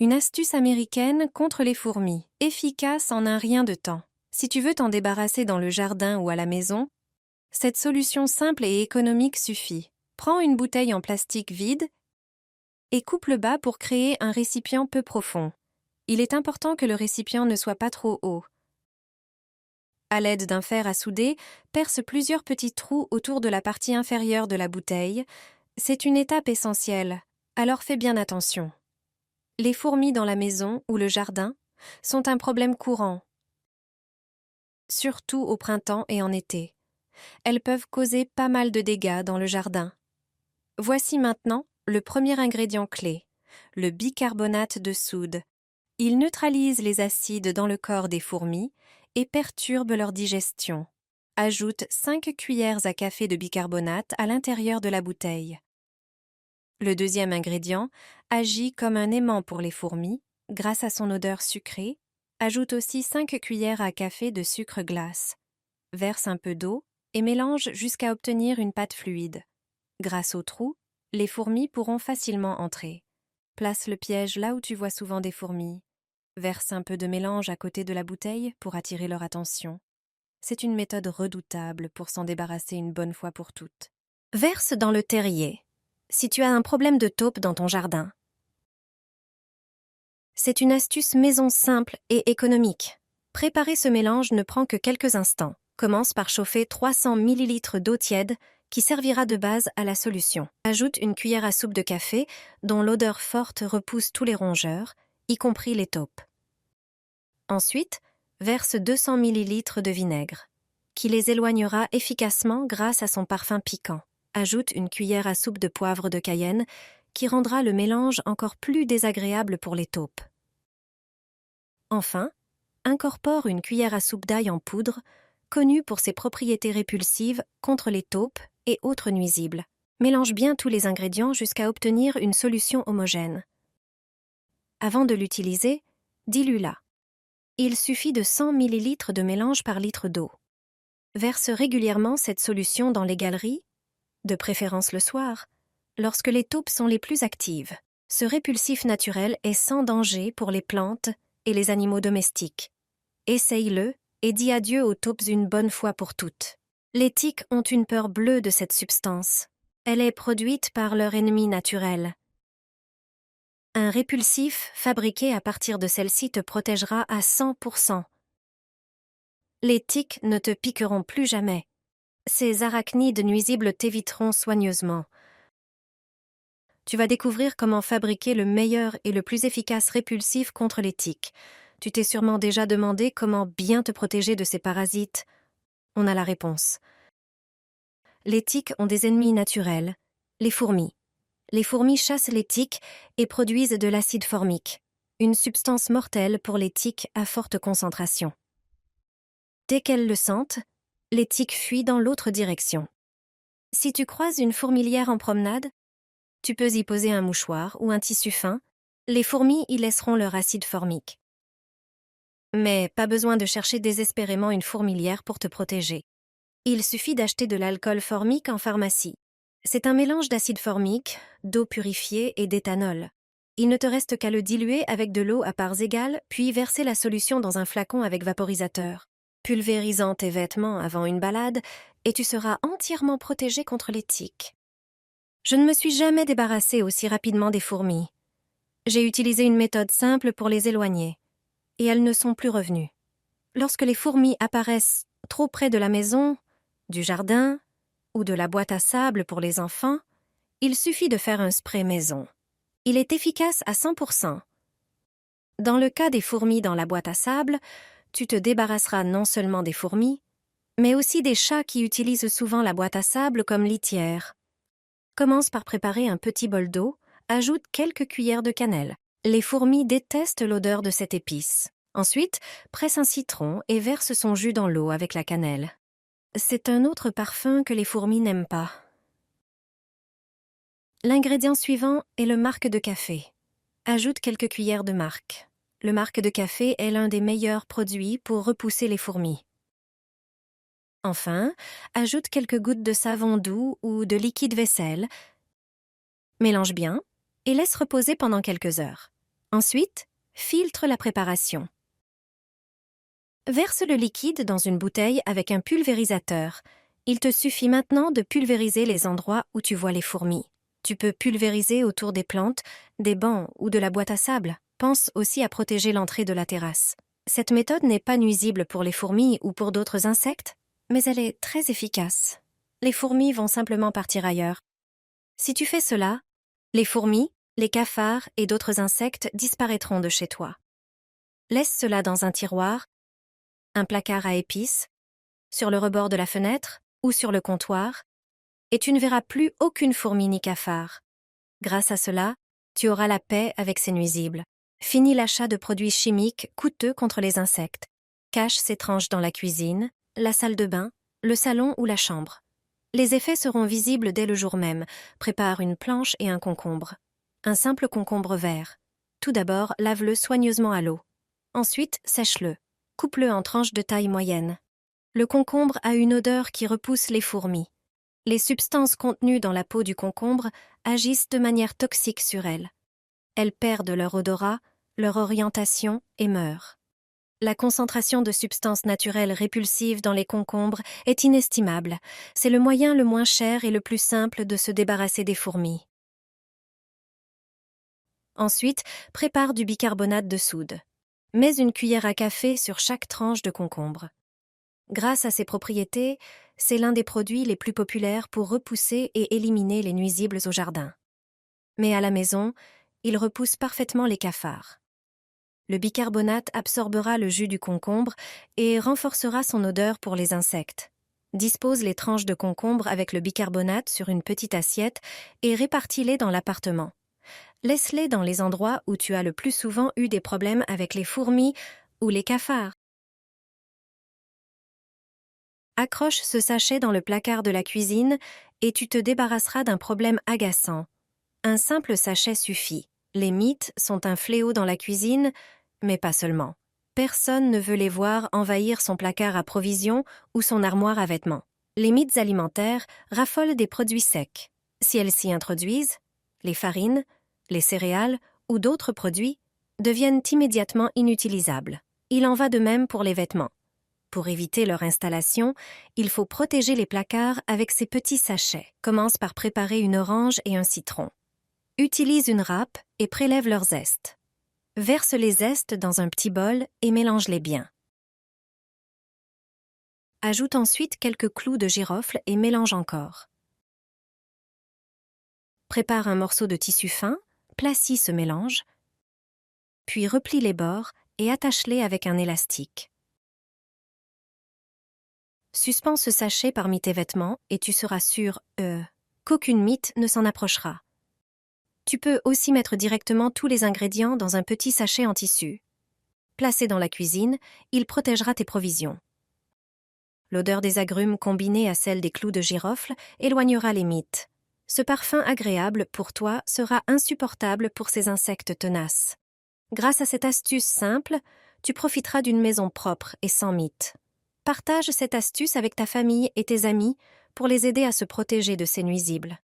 Une astuce américaine contre les fourmis, efficace en un rien de temps. Si tu veux t'en débarrasser dans le jardin ou à la maison, cette solution simple et économique suffit. Prends une bouteille en plastique vide et coupe le bas pour créer un récipient peu profond. Il est important que le récipient ne soit pas trop haut. À l'aide d'un fer à souder, perce plusieurs petits trous autour de la partie inférieure de la bouteille. C'est une étape essentielle, alors fais bien attention. Les fourmis dans la maison ou le jardin sont un problème courant, surtout au printemps et en été. Elles peuvent causer pas mal de dégâts dans le jardin. Voici maintenant le premier ingrédient clé, le bicarbonate de soude. Il neutralise les acides dans le corps des fourmis et perturbe leur digestion. Ajoute 5 cuillères à café de bicarbonate à l'intérieur de la bouteille. Le deuxième ingrédient agit comme un aimant pour les fourmis, grâce à son odeur sucrée. Ajoute aussi 5 cuillères à café de sucre glace. Verse un peu d'eau et mélange jusqu'à obtenir une pâte fluide. Grâce au trou, les fourmis pourront facilement entrer. Place le piège là où tu vois souvent des fourmis. Verse un peu de mélange à côté de la bouteille pour attirer leur attention. C'est une méthode redoutable pour s'en débarrasser une bonne fois pour toutes. Verse dans le terrier. Si tu as un problème de taupe dans ton jardin. C'est une astuce maison simple et économique. Préparer ce mélange ne prend que quelques instants. Commence par chauffer 300 ml d'eau tiède qui servira de base à la solution. Ajoute une cuillère à soupe de café dont l'odeur forte repousse tous les rongeurs, y compris les taupes. Ensuite, verse 200 ml de vinaigre, qui les éloignera efficacement grâce à son parfum piquant. Ajoute une cuillère à soupe de poivre de Cayenne qui rendra le mélange encore plus désagréable pour les taupes. Enfin, incorpore une cuillère à soupe d'ail en poudre, connue pour ses propriétés répulsives contre les taupes et autres nuisibles. Mélange bien tous les ingrédients jusqu'à obtenir une solution homogène. Avant de l'utiliser, dilue-la. Il suffit de 100 ml de mélange par litre d'eau. Verse régulièrement cette solution dans les galeries, de préférence le soir, lorsque les taupes sont les plus actives. Ce répulsif naturel est sans danger pour les plantes et les animaux domestiques. Essaye-le et dis adieu aux taupes une bonne fois pour toutes. Les tiques ont une peur bleue de cette substance. Elle est produite par leur ennemi naturel. Un répulsif fabriqué à partir de celle-ci te protégera à 100%. Les tiques ne te piqueront plus jamais. Ces arachnides nuisibles t'éviteront soigneusement. Tu vas découvrir comment fabriquer le meilleur et le plus efficace répulsif contre les tiques. Tu t'es sûrement déjà demandé comment bien te protéger de ces parasites. On a la réponse. Les tiques ont des ennemis naturels, les fourmis. Les fourmis chassent les tiques et produisent de l'acide formique, une substance mortelle pour les tiques à forte concentration. Dès qu'elles le sentent, les tiques fuient dans l'autre direction. Si tu croises une fourmilière en promenade, tu peux y poser un mouchoir ou un tissu fin. Les fourmis y laisseront leur acide formique. Mais pas besoin de chercher désespérément une fourmilière pour te protéger. Il suffit d'acheter de l'alcool formique en pharmacie. C'est un mélange d'acide formique, d'eau purifiée et d'éthanol. Il ne te reste qu'à le diluer avec de l'eau à parts égales, puis verser la solution dans un flacon avec vaporisateur. Pulvérisant tes vêtements avant une balade, et tu seras entièrement protégé contre les tiques. Je ne me suis jamais débarrassée aussi rapidement des fourmis. J'ai utilisé une méthode simple pour les éloigner, et elles ne sont plus revenues. Lorsque les fourmis apparaissent trop près de la maison, du jardin ou de la boîte à sable pour les enfants, il suffit de faire un spray maison. Il est efficace à 100%. Dans le cas des fourmis dans la boîte à sable, tu te débarrasseras non seulement des fourmis, mais aussi des chats qui utilisent souvent la boîte à sable comme litière. Commence par préparer un petit bol d'eau, ajoute quelques cuillères de cannelle. Les fourmis détestent l'odeur de cette épice. Ensuite, presse un citron et verse son jus dans l'eau avec la cannelle. C'est un autre parfum que les fourmis n'aiment pas. L'ingrédient suivant est le marc de café. Ajoute quelques cuillères de marc. Le marc de café est l'un des meilleurs produits pour repousser les fourmis. Enfin, ajoute quelques gouttes de savon doux ou de liquide vaisselle. Mélange bien et laisse reposer pendant quelques heures. Ensuite, filtre la préparation. Verse le liquide dans une bouteille avec un pulvérisateur. Il te suffit maintenant de pulvériser les endroits où tu vois les fourmis. Tu peux pulvériser autour des plantes, des bancs ou de la boîte à sable. Pense aussi à protéger l'entrée de la terrasse. Cette méthode n'est pas nuisible pour les fourmis ou pour d'autres insectes, mais elle est très efficace. Les fourmis vont simplement partir ailleurs. Si tu fais cela, les fourmis, les cafards et d'autres insectes disparaîtront de chez toi. Laisse cela dans un tiroir, un placard à épices, sur le rebord de la fenêtre ou sur le comptoir, et tu ne verras plus aucune fourmi ni cafard. Grâce à cela, tu auras la paix avec ces nuisibles. Finis l'achat de produits chimiques coûteux contre les insectes. Cache ces tranches dans la cuisine, la salle de bain, le salon ou la chambre. Les effets seront visibles dès le jour même. Prépare une planche et un concombre. Un simple concombre vert. Tout d'abord, lave-le soigneusement à l'eau. Ensuite, sèche-le. Coupe-le en tranches de taille moyenne. Le concombre a une odeur qui repousse les fourmis. Les substances contenues dans la peau du concombre agissent de manière toxique sur elles. Elles perdent leur odorat, leur orientation et meurent. La concentration de substances naturelles répulsives dans les concombres est inestimable. C'est le moyen le moins cher et le plus simple de se débarrasser des fourmis. Ensuite, prépare du bicarbonate de soude. Mets une cuillère à café sur chaque tranche de concombre. Grâce à ses propriétés, c'est l'un des produits les plus populaires pour repousser et éliminer les nuisibles au jardin. Mais à la maison, il repousse parfaitement les cafards. Le bicarbonate absorbera le jus du concombre et renforcera son odeur pour les insectes. Dispose les tranches de concombre avec le bicarbonate sur une petite assiette et répartis-les dans l'appartement. Laisse-les dans les endroits où tu as le plus souvent eu des problèmes avec les fourmis ou les cafards. Accroche ce sachet dans le placard de la cuisine et tu te débarrasseras d'un problème agaçant. Un simple sachet suffit. Les mites sont un fléau dans la cuisine, mais pas seulement. Personne ne veut les voir envahir son placard à provisions ou son armoire à vêtements. Les mites alimentaires raffolent des produits secs. Si elles s'y introduisent, les farines, les céréales ou d'autres produits deviennent immédiatement inutilisables. Il en va de même pour les vêtements. Pour éviter leur installation, il faut protéger les placards avec ces petits sachets. Commence par préparer une orange et un citron. Utilise une râpe et prélève leurs zestes. Verse les zestes dans un petit bol et mélange-les bien. Ajoute ensuite quelques clous de girofle et mélange encore. Prépare un morceau de tissu fin, placis ce mélange, puis replie les bords et attache-les avec un élastique. Suspends ce sachet parmi tes vêtements et tu seras sûr qu'aucune mite ne s'en approchera. Tu peux aussi mettre directement tous les ingrédients dans un petit sachet en tissu. Placé dans la cuisine, il protégera tes provisions. L'odeur des agrumes combinée à celle des clous de girofle éloignera les mites. Ce parfum agréable pour toi sera insupportable pour ces insectes tenaces. Grâce à cette astuce simple, tu profiteras d'une maison propre et sans mites. Partage cette astuce avec ta famille et tes amis pour les aider à se protéger de ces nuisibles.